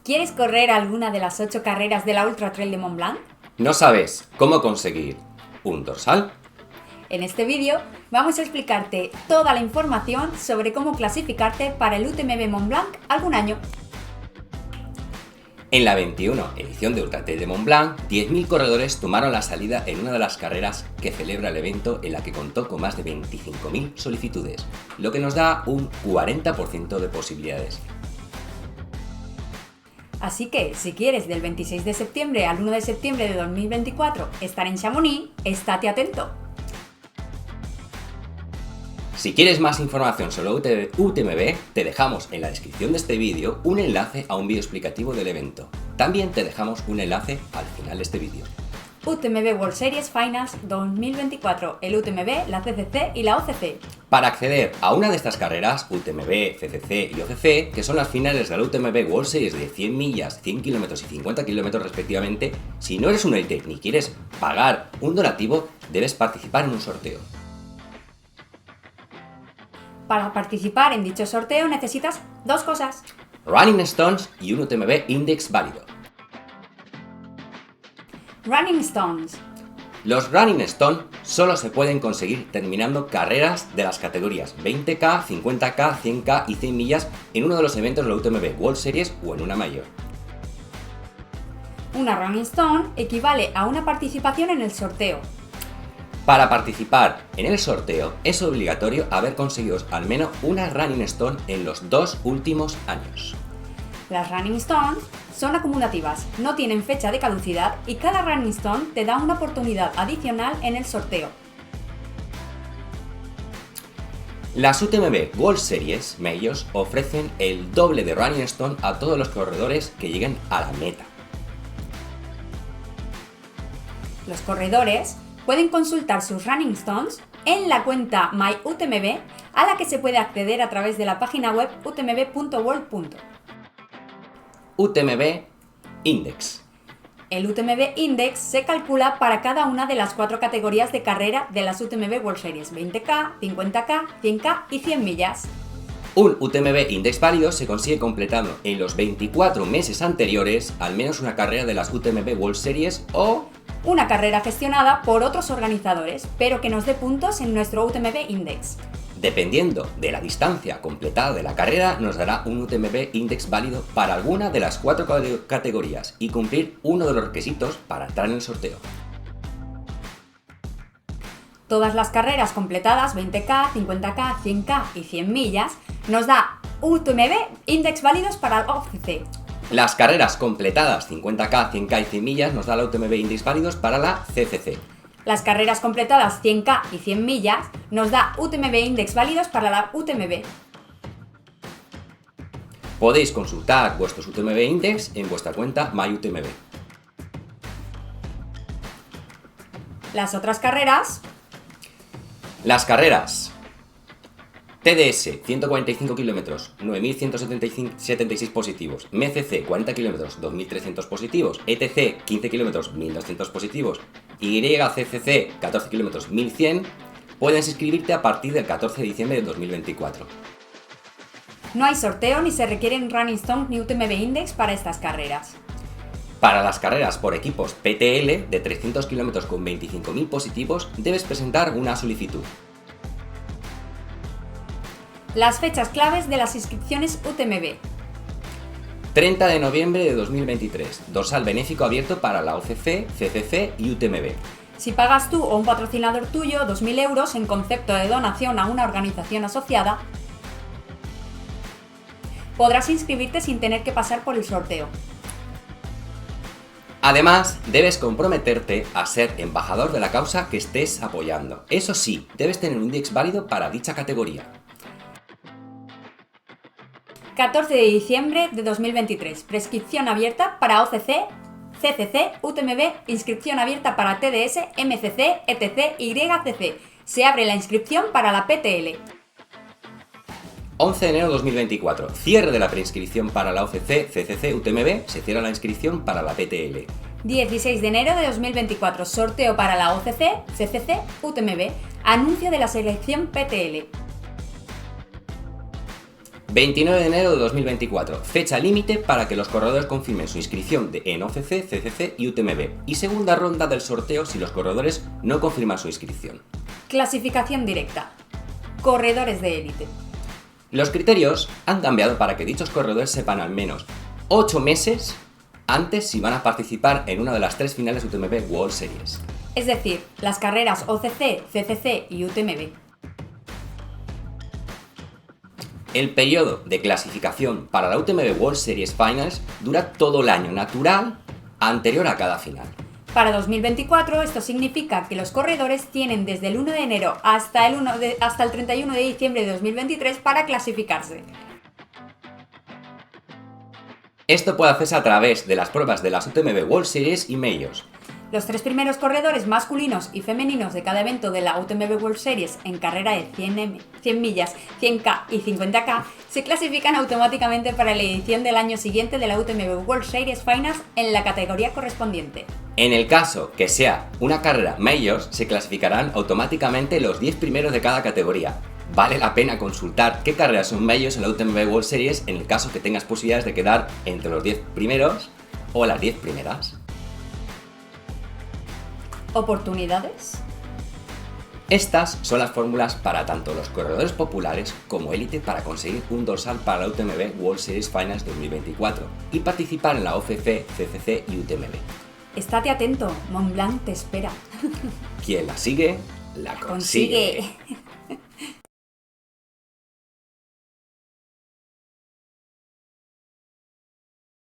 ¿Quieres correr alguna de las 8 carreras de la Ultra Trail de Mont Blanc? ¿No sabes cómo conseguir un dorsal? En este vídeo vamos a explicarte toda la información sobre cómo clasificarte para el UTMB Mont Blanc algún año. En la 21 edición de Ultra Trail de Mont Blanc, 10.000 corredores tomaron la salida en una de las carreras que celebra el evento, en la que contó con más de 25.000 solicitudes, lo que nos da un 40% de posibilidades. Así que, si quieres del 26 de septiembre al 1 de septiembre de 2024 estar en Chamonix, estate atento. Si quieres más información sobre UTMB, te dejamos en la descripción de este vídeo un enlace a un vídeo explicativo del evento. También te dejamos un enlace al final de este vídeo. UTMB World Series Finals 2024, el UTMB, la CCC y la OCC. Para acceder a una de estas carreras, UTMB, CCC y OCC, que son las finales de la UTMB World Series de 100 millas, 100 kilómetros y 50 kilómetros respectivamente, si no eres un elite ni quieres pagar un donativo, debes participar en un sorteo. Para participar en dicho sorteo necesitas dos cosas: Running Stones y un UTMB Index válido. Running Stones. Los Running Stones solo se pueden conseguir terminando carreras de las categorías 20K, 50K, 100K y 100 millas en uno de los eventos de la UTMB World Series o en una mayor. Una Running Stone equivale a una participación en el sorteo. Para participar en el sorteo es obligatorio haber conseguido al menos una Running Stone en los 2 últimos años. Las Running Stones son acumulativas, no tienen fecha de caducidad y cada Running Stone te da una oportunidad adicional en el sorteo. Las UTMB World Series Majors ofrecen el doble de Running Stone a todos los corredores que lleguen a la meta. Los corredores pueden consultar sus Running Stones en la cuenta MyUTMB, a la que se puede acceder a través de la página web utmb.world. UTMB Index. El UTMB Index se calcula para cada una de las 4 categorías de carrera de las UTMB World Series: 20K, 50K, 100K y 100 millas. Un UTMB Index válido se consigue completando en los 24 meses anteriores al menos una carrera de las UTMB World Series o una carrera gestionada por otros organizadores, pero que nos dé puntos en nuestro UTMB Index. Dependiendo de la distancia completada de la carrera, nos dará un UTMB Index válido para alguna de las 4 categorías y cumplir uno de los requisitos para entrar en el sorteo. Todas las carreras completadas, 20K, 50K, 100K y 100 millas, nos da UTMB Index válidos para el OCC. Las carreras completadas 50K, 100K y 100 millas nos da la UTMB Index válidos para la CCC. Las carreras completadas 100K y 100 millas nos da UTMB Index válidos para la UTMB. Podéis consultar vuestros UTMB Index en vuestra cuenta MyUTMB. Las otras carreras. Las carreras TDS 145 kilómetros, 9.176 positivos, MCC 40 kilómetros, 2.300 positivos, ETC 15 kilómetros, 1.200 positivos, YCCC 14 kilómetros, 1.100, puedes inscribirte a partir del 14 de diciembre de 2024. No hay sorteo ni se requieren Running Stones ni UTMB Index para estas carreras. Para las carreras por equipos PTL de 300 kilómetros con 25.000 positivos, debes presentar una solicitud. Las fechas claves de las inscripciones UTMB. 30 de noviembre de 2023, dorsal benéfico abierto para la OCC, CCC y UTMB. Si pagas tú o un patrocinador tuyo 2.000 euros en concepto de donación a una organización asociada, podrás inscribirte sin tener que pasar por el sorteo. Además, debes comprometerte a ser embajador de la causa que estés apoyando. Eso sí, debes tener un index válido para dicha categoría. 14 de diciembre de 2023, prescripción abierta para OCC, CCC, UTMB, inscripción abierta para TDS, MCC, ETC, YCC. Se abre la inscripción para la PTL. 11 de enero de 2024, cierre de la preinscripción para la OCC, CCC, UTMB, se cierra la inscripción para la PTL. 16 de enero de 2024, sorteo para la OCC, CCC, UTMB, anuncio de la selección PTL. 29 de enero de 2024, fecha límite para que los corredores confirmen su inscripción en OCC, CCC y UTMB. Y segunda ronda del sorteo si los corredores no confirman su inscripción. Clasificación directa. Corredores de élite. Los criterios han cambiado para que dichos corredores sepan al menos 8 meses antes si van a participar en una de las 3 finales UTMB World Series. Es decir, las carreras OCC, CCC y UTMB. El periodo de clasificación para la UTMB World Series Finals dura todo el año natural anterior a cada final. Para 2024 esto significa que los corredores tienen desde el 1 de enero hasta el 31 de diciembre de 2023 para clasificarse. Esto puede hacerse a través de las pruebas de las UTMB World Series y Majors. Los 3 primeros corredores masculinos y femeninos de cada evento de la UTMB World Series en carrera de 100 millas, 100K y 50K se clasifican automáticamente para la edición del año siguiente de la UTMB World Series Finals en la categoría correspondiente. En el caso que sea una carrera Majors, se clasificarán automáticamente los 10 primeros de cada categoría. Vale la pena consultar qué carreras son Majors en la UTMB World Series en el caso que tengas posibilidades de quedar entre los 10 primeros o las 10 primeras. ¿Oportunidades? Estas son las fórmulas para tanto los corredores populares como élite para conseguir un dorsal para la UTMB World Series Finals 2024 y participar en la OCC, CCC y UTMB. Estate atento, Mont Blanc te espera. Quien la sigue, la consigue.